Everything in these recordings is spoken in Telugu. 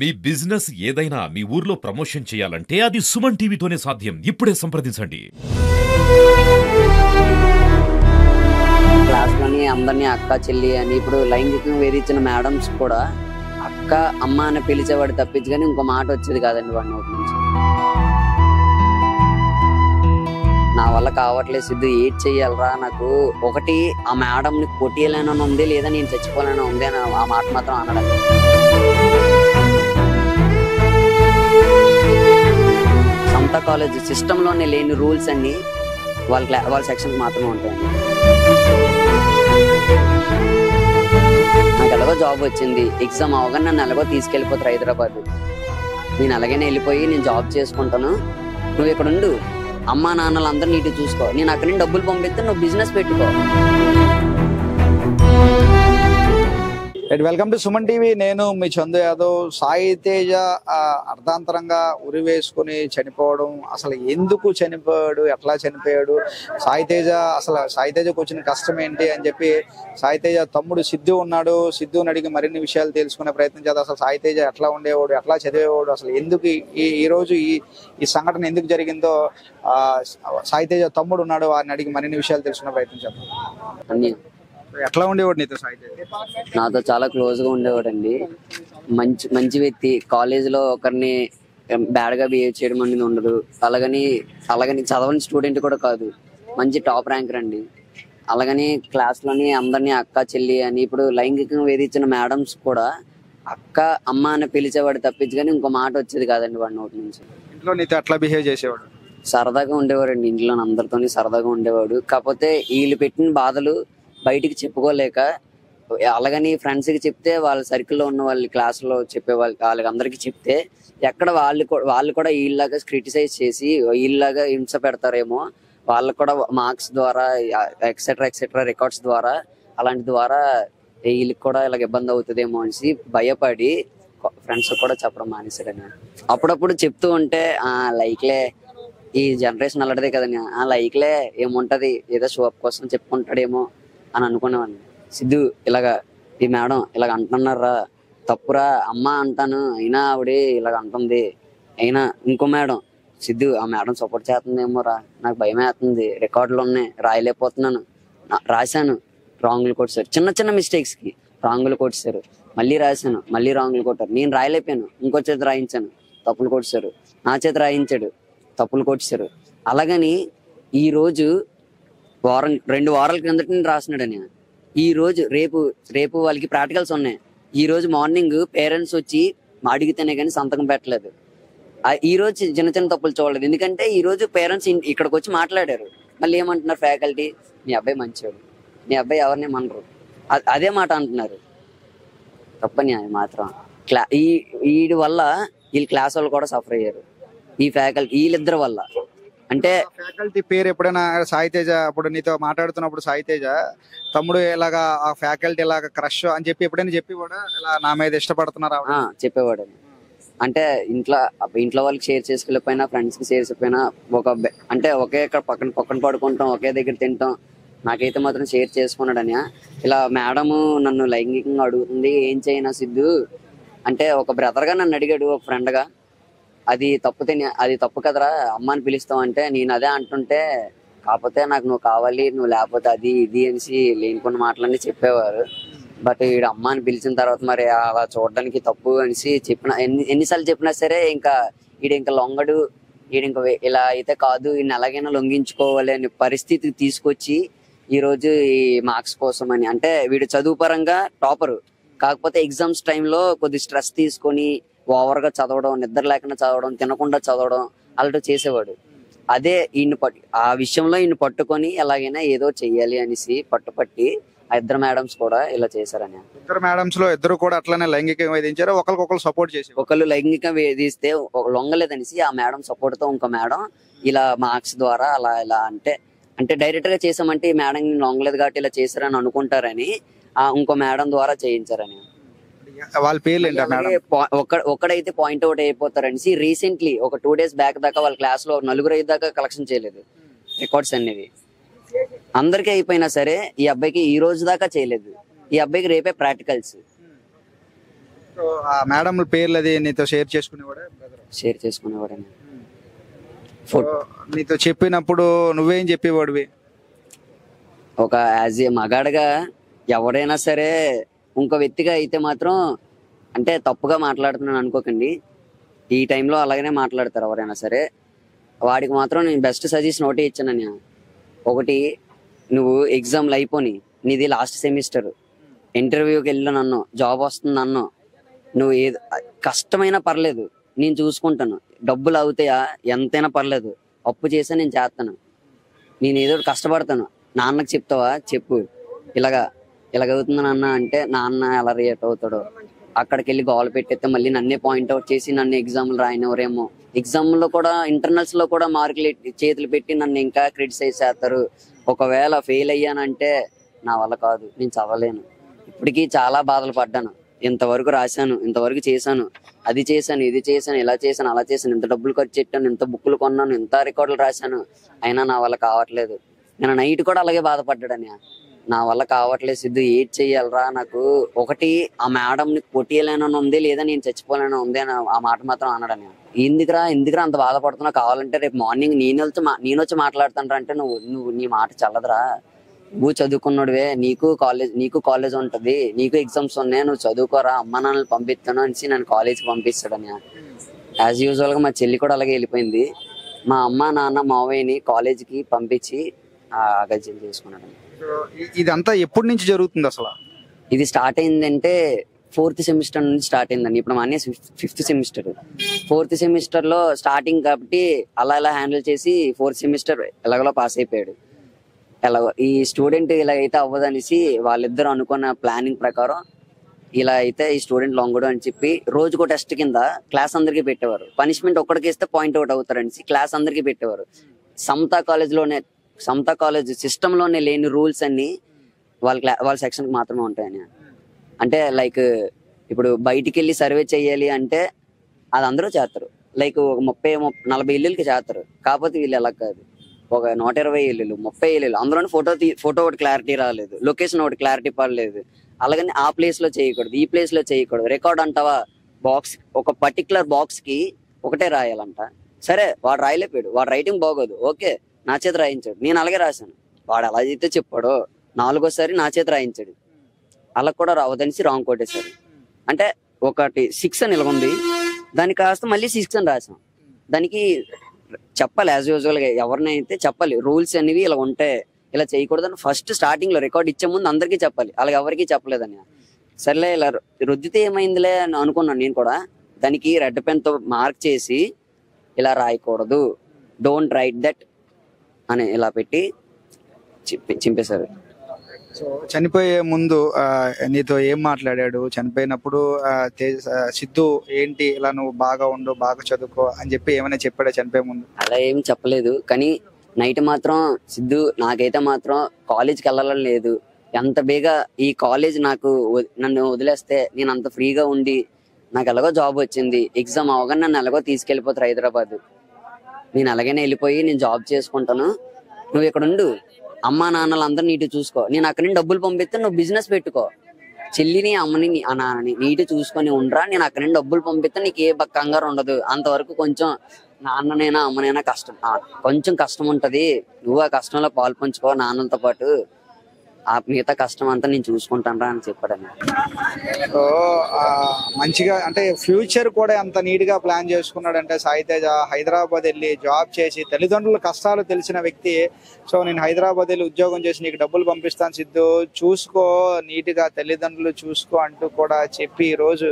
మీ బిజినెస్ ఏదైనా మీ ఊర్లో ప్రమోషన్ చేయాలంటే అది సుమన్ టీవీతోనే సాధ్యం. ఇప్పుడే సంప్రదించండి. క్లాస్‌లోని అందరిని అక్క, చెల్లి అని ఇప్పుడు లైంగికంగా వేధించిన మేడమ్స్ కూడా అక్క, అమ్మ అని పిలిచేవాడు తప్పించి గాని ఇంకో మాట వచ్చేది కాదండి వాడి నోటి నుంచి. నా వల్ల కావట్లేదు సిద్ధు, ఏది చెయ్యాలరా, నాకు ఒకటి ఆ మేడంని కొట్టేయాలని ఉంది, లేదా నేను చచ్చిపోవాలని ఉంది అని ఆ మాట మాత్రం అనడం. సమతా కాలేజ్ సిస్టంలోనే లేని రూల్స్ అన్ని వాళ్ళ సెక్షన్కి మాత్రమే ఉంటాయండి. నాకు ఎలాగో జాబ్ వచ్చింది, ఎగ్జామ్ అవగానే నన్ను ఎలాగో తీసుకెళ్ళిపోతారు హైదరాబాద్. నేను అలాగనే వెళ్ళిపోయి నేను జాబ్ చేసుకుంటాను, నువ్వు ఇక్కడ ఉండు, అమ్మా నాన్నలు అందరూ నీటి చూసుకో, నేను అక్కడి నుంచి డబ్బులు పంపిస్తే నువ్వు బిజినెస్ పెట్టుకో. Welcome to Suman TV. నేను మీ చందు యాదవ్. సాయి తేజ అర్ధాంతరంగా ఉరి వేసుకుని చనిపోవడం, అసలు ఎందుకు చనిపోయాడు, ఎట్లా చనిపోయాడు, సాయి తేజకు వచ్చిన కష్టం ఏంటి అని చెప్పి సాయి తేజ తమ్ముడు సిద్ధు ఉన్నాడు. సిద్ధుని అడిగి మరిన్ని విషయాలు తెలుసుకునే ప్రయత్నం చేద్దాం. అసలు సాయి తేజ ఎట్లా ఉండేవాడు, ఎట్లా చదివేవాడు, అసలు ఎందుకు ఈ రోజు ఈ సంఘటన ఎందుకు జరిగిందో సాయి తేజ తమ్ముడు ఉన్నాడు, వారిని అడిగి మరిన్ని విషయాలు తెలుసుకునే ప్రయత్నం చేద్దాం. ఎట్లా ఉండేవాడు నీతో సాయి తేజ? నాతో చాలా క్లోజ్ గా ఉండేవాడు అండి. మంచి వ్యక్తి. కాలేజ్ లో ఒకరిని బ్యాడ్ గా బిహేవ్ చేయడం అనేది ఉండదు. అలాగని చదవని స్టూడెంట్ కూడా కాదు, మంచి టాప్ ర్యాంకర్ అండి. అలాగని క్లాస్ లోని అందరినీ అక్క, చెల్లి అని ఇప్పుడు లైంగికంగా వేధించిన మేడమ్స్ కూడా అక్క, అమ్మ అని పిలిచేవాడు తప్పించి కానీ ఇంకో మాట వచ్చేది కాదండి వాడి నోటి నుంచి. ఇంట్లో నీతో ఎట్లా బిహేవ్ చేసేవాడు? సరదాగా ఉండేవాడండి, ఇంట్లో అందరితోని సరదాగా ఉండేవాడు. కాకపోతే వీళ్ళు పెట్టిన బాధలు బయటికి చెప్పుకోలేక, అలాగని ఫ్రెండ్స్ కి చెప్తే వాళ్ళ సర్కిల్లో ఉన్న వాళ్ళు క్లాసులో చెప్పే వాళ్ళకి అందరికి చెప్తే ఎక్కడ వాళ్ళు కూడా వీళ్ళలాగా క్రిటిసైజ్ చేసి వీళ్ళలాగా హింస పెడతారేమో, వాళ్ళకు కూడా మార్క్స్ ద్వారా ఎక్సెట్రా రికార్డ్స్ ద్వారా అలాంటి ద్వారా వీళ్ళకి కూడా ఇలాగ ఇబ్బంది అవుతుందేమో అనేసి భయపడి ఫ్రెండ్స్ కూడా చెప్పడం మానేశాడని. అప్పుడప్పుడు చెప్తూ ఉంటే లైక్లే, ఈ జనరేషన్ అలాంటిదే కదని, లైక్లే ఏముంటది, ఏదో షోప్ కోసం చెప్పుకుంటాడేమో అని అనుకునేవాడిని. సిద్ధు ఇలాగా ఈ మేడం ఇలాగ అంటున్నారా, తప్పురా, అమ్మ అంటాను అయినా ఆవిడే ఇలాగ అంటుంది, అయినా ఇంకో మేడం సిద్ధు ఆ మేడం సపోర్ట్ చేస్తుందేమో రా, నాకు భయం వేస్తుంది, రికార్డులు ఉన్నాయి రాయలేకపోతున్నాను, రాశాను రాంగులు కొట్టారు, చిన్న మిస్టేక్స్ కి రాంగులు కొట్టారు, మళ్ళీ రాశాను మళ్ళీ రాంగులు కొట్టారు, నేను రాయలేకపోయాను ఇంకో చేత రాయించాను, తప్పులు కొట్టారు, నా చేత రాయించాడు, తప్పులు కొట్టారు. అలాగని ఈ రోజు 2 వారాల క్రిందట నేను రాసినాడని, ఈ రోజు రేపు వాళ్ళకి ప్రాక్టికల్స్ ఉన్నాయి, ఈ రోజు మార్నింగ్ పేరెంట్స్ వచ్చి అడిగితేనే కానీ సంతకం పెట్టలేదు. ఈ రోజు చిన్న తప్పులు చూడలేదు, ఎందుకంటే ఈ రోజు పేరెంట్స్ ఇక్కడికి వచ్చి మాట్లాడారు. మళ్ళీ ఏమంటున్నారు ఫ్యాకల్టీ, మీ అబ్బాయి మంచివాడు, మీ అబ్బాయి ఎవరిని మనరు, అదే మాట అంటున్నారు. తప్పని అది మాత్రం వీడి వల్ల వీళ్ళ క్లాస్ వాళ్ళు కూడా సఫర్ అయ్యారు, ఈ ఫ్యాకల్టీ వీళ్ళిద్దరి వల్ల. అంటే ఫ్యాకల్టీ పేరు ఎప్పుడైనా సాయి తేజ అప్పుడు నీతో మాట్లాడుతున్నప్పుడు సాయి తేజ తమ్ముడు ఇలాగా ఆ ఫ్యాకల్టీ ఇలాగా క్రష్ అని చెప్పి ఎప్పుడైనా చెప్పి కూడా ఇలా నా మీద ఇష్టపడుతున్నారు చెప్పేవాడు. అంటే ఇంట్లో వాళ్ళకి షేర్ చేసుకోలేకపోయినా, ఫ్రెండ్స్ కి షేర్ చెప్పినా, అంటే ఒకే పక్కన పడుకుంటాం, ఒకే దగ్గర తింటాం, నాకైతే మాత్రం షేర్ చేసుకున్నాడని. ఇలా మేడము నన్ను లైంగికంగా అడుగుతుంది, ఏం చేయనా సిద్ధు అంటే ఒక బ్రదర్ గా నన్ను అడిగాడు, ఒక ఫ్రెండ్ గా. అది తప్పు కదరా, అమ్మని పిలుస్తావు అంటే నేను అదే అంటుంటే, కాకపోతే నాకు నువ్వు కావాలి, నువ్వు లేకపోతే అది ఇది అనేసి లేనిపోయిన మాటలన్నీ చెప్పేవారు. బట్ వీడు అమ్మ అని పిలిచిన తర్వాత మరి అలా చూడడానికి తప్పు అనేసి ఎన్నిసార్లు చెప్పినా సరే వీడు లొంగడు, ఇలా అయితే కాదు, వీడిని ఎలాగైనా లొంగించుకోవాలి అనే పరిస్థితికి తీసుకొచ్చి ఈ రోజు ఈ మార్క్స్ కోసం అని, అంటే వీడు చదువు పరంగా టాపరు, కాకపోతే ఎగ్జామ్స్ టైంలో కొద్ది స్ట్రెస్ తీసుకొని ఓవర్ గా చదవడం, నిద్ర లేకుండా చదవడం, తినకుండా చదవడం అలాంటి చేసేవాడు. అదే ఆ విషయంలో ఈయన పట్టుకొని ఎలాగైనా ఏదో చెయ్యాలి అనేసి పట్టుపట్టి ఆ ఇద్దరు మేడమ్స్ కూడా ఇలా చేశారని. ఇద్దరు మేడమ్స్ లో ఇద్దరు కూడా అట్లనే లైంగికంగా వేధించారు, ఒకరికొకరు సపోర్ట్ చేసి, ఒకళ్ళు లైంగికంగా వేధిస్తే లొంగలేదనేసి ఆ మేడం సపోర్ట్ తో ఇంకో మేడం ఇలా మార్క్స్ ద్వారా ఇలా అంటే డైరెక్ట్ గా చేసామంటే ఈ మేడం లొంగలేదు కాబట్టి ఇలా చేశారని అనుకుంటారని ఇంకో మేడం ద్వారా చేయించారని. వాళ్ళ పేర్లు ఏంటా మేడం? ఒక్కడైతే పాయింట్ అవుట్ అయిపోతారనేసి రీసెంట్లీ ఒక 2 days బ్యాక్ దాకా వాళ్ళ క్లాస్ లో 4 దాకా కలెక్షన్ చేయలేదు రికార్డ్స్ అనేవి. అందరికీ అయిపోయినా సరే ఈ అబ్బాయికి ఈ రోజు దాకా చేయలేదు. ఈ అబ్బాయికి రేపే ప్రాక్టికల్స్. సో ఆ మేడం పేర్లు అది నీతో షేర్ చేసుకునేవాడే బ్రదర్? షేర్ చేసుకునేవాడని. సో నీతో చెప్పినప్పుడు నువ్వేం చెప్పేవాడివి? ఒక యాజ్ ఏ మగాడిగా ఎవరైనా సరే ఇంకో వ్యక్తిగా అయితే మాత్రం అంటే తప్పుగా మాట్లాడుతున్నాను అనుకోకండి, ఈ టైంలో అలాగనే మాట్లాడతారు ఎవరైనా సరే. వాడికి మాత్రం నేను బెస్ట్ సజెషన్ ఒకటి ఇచ్చాను. ఒకటి, నువ్వు ఎగ్జామ్లు అయిపోయి నీది లాస్ట్ సెమిస్టర్, ఇంటర్వ్యూకి వెళ్ళాను అన్నో, జాబ్ వస్తుంది అన్నో, నువ్వు ఏది కష్టమైనా పర్లేదు నేను చూసుకుంటాను, డబ్బులు అవుతాయా ఎంతైనా పర్లేదు, అప్పు చేసా నేను చేస్తాను, నేను ఏదో కష్టపడతాను, నాన్నకు చెప్తావా చెప్పు, ఇలాగవుతుంది నాన్న అంటే నాన్న ఎలా రియాక్ట్ అవుతాడో. అక్కడికి వెళ్ళి గోల పెట్టేస్తే మళ్ళీ నన్నే పాయింట్అవుట్ చేసి నన్ను ఎగ్జామ్లు రాయనివరేమో, ఎగ్జామ్లో కూడా ఇంటర్నల్స్ లో కూడా మార్కులు చేతులు పెట్టి నన్ను ఇంకా క్రిటిసైజ్ చేస్తారు. ఒకవేళ ఫెయిల్ అయ్యానంటే నా వల్ల కాదు, నేను చదవలేను. ఇప్పటికీ చాలా బాధలు పడ్డాను. ఇంతవరకు రాశాను, ఇంతవరకు చేశాను, అది చేశాను, ఇది చేశాను, ఇలా చేశాను, అలా చేశాను, ఇంత డబ్బులు ఖర్చు పెట్టాను, ఇంత బుక్కులు కొన్నాను, ఇంత రికార్డులు రాశాను, అయినా నా వల్ల కావట్లేదు. నేను నైట్ కూడా అలాగే బాధపడ్డాడని, నా వల్ల కావట్లేదు సిద్ధు, ఏడ్ చెయ్యాలరా నాకు. ఒకటి, ఆ మేడంని కొట్టేయాలని ఉంది, లేదా నేను చచ్చిపోలేని ఉంది అని ఆ మాట మాత్రం అన్నాడని. ఎందుకురా అంత బాధపడుతున్నావు, కావాలంటే రేపు మార్నింగ్ నేను వచ్చి మాట్లాడతాను అంటే నువ్వు నీ మాట చల్లదురా, నువ్వు చదువుకున్నాడువే, నీకు కాలేజ్ ఉంటది, నీకు ఎగ్జామ్స్ ఉన్నాయి, నువ్వు చదువుకోరా, అమ్మ నాన్నలు పంపిస్తాను అనేసి నన్ను కాలేజ్కి పంపిస్తాడని. యాజ్ యూజువల్ గా మా చెల్లి కూడా అలాగే వెళ్ళిపోయింది. మా అమ్మ నాన్న మావయ్యని కాలేజ్కి పంపించి అగత్యం చేసుకున్నాడు. ఇదంతా ఎప్పటి నుంచి జరుగుతుంది అసలు? ఇది స్టార్ట్ అయిందంటే 4th సెమిస్టర్ నుంచి స్టార్ట్ అయిందండి. ఇప్పుడు మా అన్నయ్య 5th సెమిస్టర్. 4th సెమిస్టర్ లో స్టార్టింగ్ కాబట్టి అలా హ్యాండిల్ చేసి 4th సెమిస్టర్ ఎలాగో పాస్ అయిపోయాడు. ఎలాగో ఈ స్టూడెంట్ ఇలా అయితే అవ్వదనేసి వాళ్ళిద్దరు అనుకున్న ప్లానింగ్ ప్రకారం ఇలా అయితే ఈ స్టూడెంట్ లొంగడు అని చెప్పి రోజుకో టెస్ట్ కింద క్లాస్ అందరికీ పెట్టేవారు. పనిష్మెంట్ ఒక్కడికి ఇస్తే పాయింట్అవుట్ అవుతారనేసి క్లాస్ అందరికీ పెట్టేవారు. సమతా కాలేజ్ సిస్టమ్ లోనే లేని రూల్స్ అన్ని వాళ్ళ సెక్షన్ కి మాత్రమే ఉంటాయని. అంటే లైక్ ఇప్పుడు బయటికి వెళ్ళి సర్వే చేయాలి అంటే అది అందరూ చేస్తారు, లైక్ ఒక 30-40 ఇల్లులకి చేస్తారు. కాకపోతే వీళ్ళు ఎలా కాదు, ఒక 120 ఇల్లులు, 30 ఇల్లులు, అందులోనే ఫోటో ఒకటి క్లారిటీ రాలేదు, లొకేషన్ ఒకటి క్లారిటీ పడలేదు, అలాగని ఆ ప్లేస్ లో చేయకూడదు, ఈ ప్లేస్ లో చేయకూడదు. రికార్డ్ అంటావా, బాక్స్ ఒక పర్టికులర్ బాక్స్ కి ఒకటే రాయాలంట. సరే వాడు రాయలేపాడు, వాడు రైటింగ్ బాగోదు, ఓకే నా చేతి రాయించాడు, నేను అలాగే రాశాను. వాడు ఎలా అయితే చెప్పాడో 4వ సారి నా చేతి రాయించాడు, అలా కూడా రావదనేసి రాంగ్ కొట్టేశారు. అంటే ఒకటి 6 అని ఇలాగుంది, దానికి కాస్త మళ్ళీ 6 అని రాసాం. దానికి చెప్పాలి, యాజ్ యూజువల్ గా ఎవరినైతే చెప్పాలి, రూల్స్ అనేవి ఇలా ఉంటాయి, ఇలా చేయకూడదని ఫస్ట్ స్టార్టింగ్ లో రికార్డ్ ఇచ్చే ముందు అందరికీ చెప్పాలి. అలాగే ఎవరికి చెప్పలేదని. సర్లే ఇలా రుద్దితే ఏమైందిలే అని అనుకున్నాను నేను కూడా. దానికి రెడ్ పెన్ తో మార్క్ చేసి ఇలా రాయకూడదు, డోంట్ రైట్ దట్ అని ఇలా పెట్టి చింపేశారు. సో చనిపోయే ముందు నీతో ఏం మాట్లాడాడు? చనిపోయినప్పుడు సిద్ధు ఏంటి ఇలా నువ్వు బాగా ఉండు, బాగా చదువుకో అని చెప్పి ఏమైనా చెప్పాడా చనిపోయే ముందు? అలా ఏం చెప్పలేదు, కానీ నైట్ మాత్రం సిద్ధు నాకైతే మాత్రం కాలేజ్కి వెళ్ళాలని లేదు, ఎంత బేగా ఈ కాలేజ్ నన్ను వదిలేస్తే నేను అంత ఫ్రీగా ఉండి, నాకు ఎలాగో జాబ్ వచ్చింది, ఎగ్జామ్ అవగానే నన్ను ఎలాగో తీసుకెళ్ళిపోతారు హైదరాబాద్, నేను అలాగనే వెళ్ళిపోయి నేను జాబ్ చేసుకుంటాను, నువ్వు ఇక్కడ ఉండు, అమ్మా నాన్నలు అందరూ నీటి చూసుకో, నేను అక్కడి నుంచి డబ్బులు పంపిస్తే నువ్వు బిజినెస్ పెట్టుకో, చెల్లిని అమ్మని ఆ నాన్నని నీటి చూసుకొని ఉండరా, నేను అక్కడి నుంచి డబ్బులు పంపిస్తే నీకు ఏ కంగారు ఉండదు, అంతవరకు కొంచెం నాన్ననైనా అమ్మనైనా కొంచెం కష్టం ఉంటది, నువ్వు ఆ కష్టంలో పాలు పంచుకో నాన్నలతో పాటు, ఆ మిగతా కష్టం అంతా నేను చూసుకుంటాను అని చెప్పాడని. సో మంచిగా అంటే ఫ్యూచర్ కూడా అంత నీట్ గా ప్లాన్ చేసుకున్నాడంటే సాయితేజ హైదరాబాద్ వెళ్ళి జాబ్ చేసి తల్లిదండ్రుల కష్టాలు తెలిసిన వ్యక్తి. సో నేను హైదరాబాద్ వెళ్ళి ఉద్యోగం చేసి నీకు డబ్బులు పంపిస్తాను సిద్ధు, చూసుకో నీట్ గా తల్లిదండ్రులు చూసుకో అంటూ కూడా చెప్పి ఈ రోజు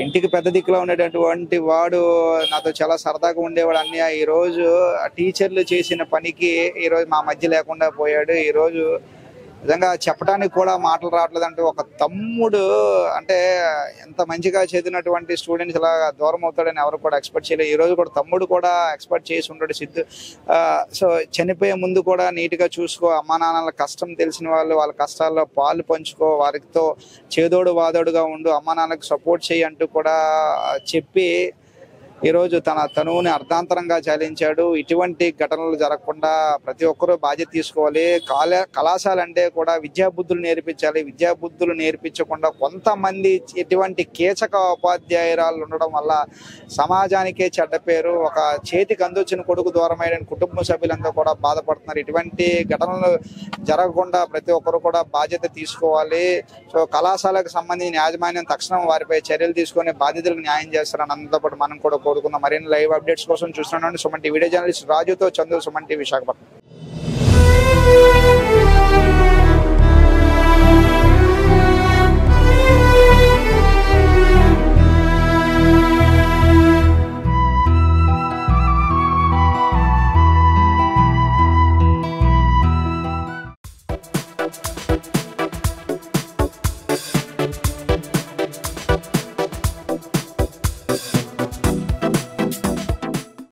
ఇంటికి పెద్ద దిక్కులో ఉండేటటువంటి వాడు నాతో చాలా సరదాగా ఉండేవాడు అన్నయ్య. ఈ రోజు టీచర్లు చేసిన పనికి ఈ రోజు మా మధ్య లేకుండా పోయాడు. ఈ రోజు నిజంగా చెప్పడానికి కూడా మాటలు రావట్లేదు. అంటే ఒక తమ్ముడు అంటే ఎంత మంచిగా చదివినటువంటి స్టూడెంట్స్ ఇలా దూరం అవుతాడని ఎవరు కూడా ఎక్స్పెక్ట్ చేయలేదు. ఈ రోజు కూడా తమ్ముడు కూడా ఎక్స్పెక్ట్ చేసి ఉంటాడు సిద్ధు. సో చనిపోయే ముందు కూడా నీట్గా చూసుకో, అమ్మా నాన్నల కష్టం తెలిసిన వాళ్ళు వాళ్ళ కష్టాల్లో పాలు పంచుకో, వారితో చేదోడు వాదోడుగా ఉండు, అమ్మా నాన్నలకు సపోర్ట్ చేయి అంటూ కూడా చెప్పి ఈరోజు తన తనువుని అర్ధాంతరంగా చాలించాడు. ఇటువంటి ఘటనలు జరగకుండా ప్రతి ఒక్కరూ బాధ్యత తీసుకోవాలి. కళాశాల అంటే కూడా విద్యాబుద్ధులు నేర్పించాలి. విద్యాబుద్ధులు నేర్పించకుండా కొంతమంది ఇటువంటి కీచక ఉపాధ్యాయురాలు ఉండడం వల్ల సమాజానికే చెడ్డ పేరు. ఒక చేతికి అందొచ్చిన కొడుకు దూరమైన కుటుంబ సభ్యులంతా కూడా బాధపడుతున్నారు. ఇటువంటి ఘటనలు జరగకుండా ప్రతి ఒక్కరు కూడా బాధ్యత తీసుకోవాలి. సో కళాశాలకు సంబంధించిన యాజమాన్యం తక్షణం వారిపై చర్యలు తీసుకొని బాధితులకు న్యాయం చేస్తారని అందరితో పాటు మనం కూడా కోరుకుందాం. మరిన్ని లైవ్ అప్డేట్స్ కోసం చూస్తున్నాను సుమన్ టీవీ. వీడియో జర్నలిస్ట్ రాజుతో చందు, సుమన్ టీవీ విశాఖపట్నం.